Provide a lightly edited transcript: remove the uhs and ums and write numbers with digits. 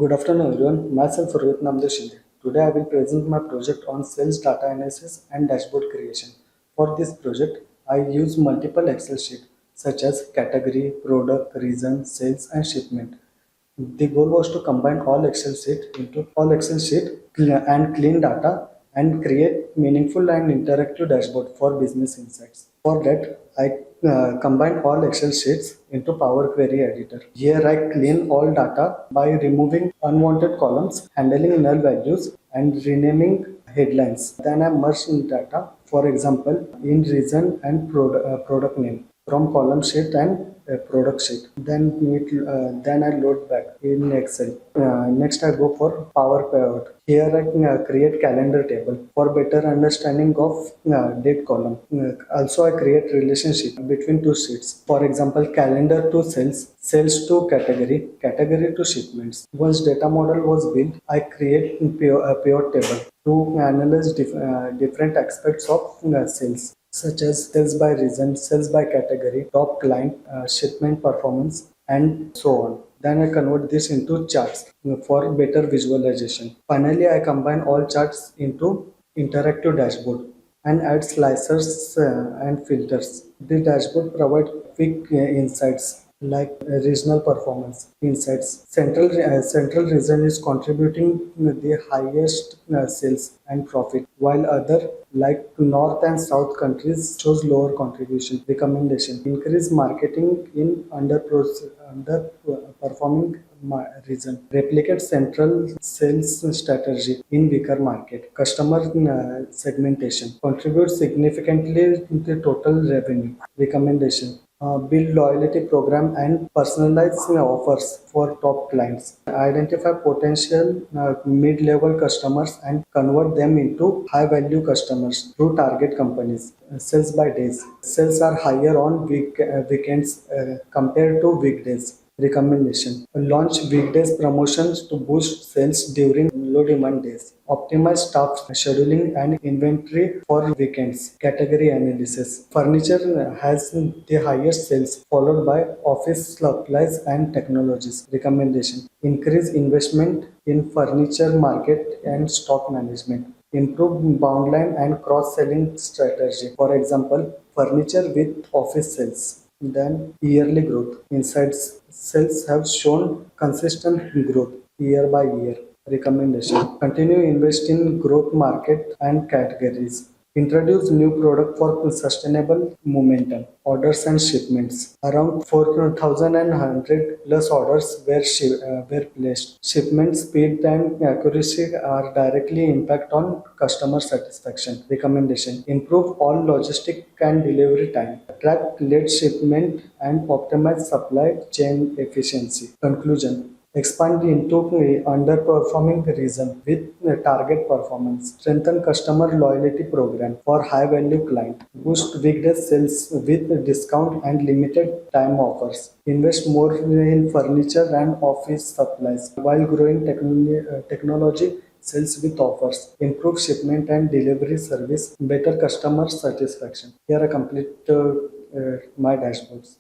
Good afternoon, everyone. Myself, Rohit. Today, I will present my project on sales data analysis and dashboard creation. For this project, I use multiple Excel sheets such as category, product, region, sales, and shipment. The goal was to combine all Excel sheet and clean data and create meaningful and interactive dashboard for business insights. For that, I combine all Excel sheets into Power Query Editor. Here I clean all data by removing unwanted columns, handling null values, and renaming headlines. Then I merge in data, for example, in region and product name from column sheet and product sheet. Then I load back in Excel. Next I go for Power Pivot. Here I create calendar table for better understanding of date column. Also I create relationship between two sheets. For example, calendar to sales, sales to category, category to shipments. Once data model was built, I create a pivot table to analyze different aspects of sales, such as sales by region, sales by category, top client, shipment performance, and so on. Then I convert this into charts for better visualization. Finally, I combine all charts into interactive dashboard and add slicers and filters. The dashboard provides quick insights like regional performance insights. Central region is contributing the highest sales and profit, while other like north and south countries shows lower contribution. Recommendation: increase marketing in underperforming region. Replicate central sales strategy in weaker market. Customer segmentation contributes significantly to the total revenue. Recommendation: build loyalty program and personalize offers for top clients. Identify potential mid-level customers and convert them into high-value customers through target companies. Sales by days. Sales are higher on weekends compared to weekdays. Recommendation: launch weekdays promotions to boost sales during low demand days. Optimize staff scheduling and inventory for weekends. Category analysis. Furniture has the highest sales, followed by office supplies and technologies. Recommendation: increase investment in furniture market and stock management. Improve boundline and cross-selling strategy. For example, furniture with office sales. Then yearly growth. Inside sales have shown consistent growth year by year. Recommendation: continue invest in growth market and categories. Introduce new product for sustainable momentum. Orders and shipments. Around 4,100 plus orders were placed. Shipment speed and accuracy are directly impact on customer satisfaction. Recommendation: improve all logistic and delivery time. Track late shipment and optimize supply chain efficiency. Conclusion: expand into underperforming region with target performance. Strengthen customer loyalty program for high value client. Boost weekday sales with discount and limited time offers. Invest more in furniture and office supplies while growing technology sales with offers. Improve shipment and delivery service. Better customer satisfaction. Here I complete my dashboards.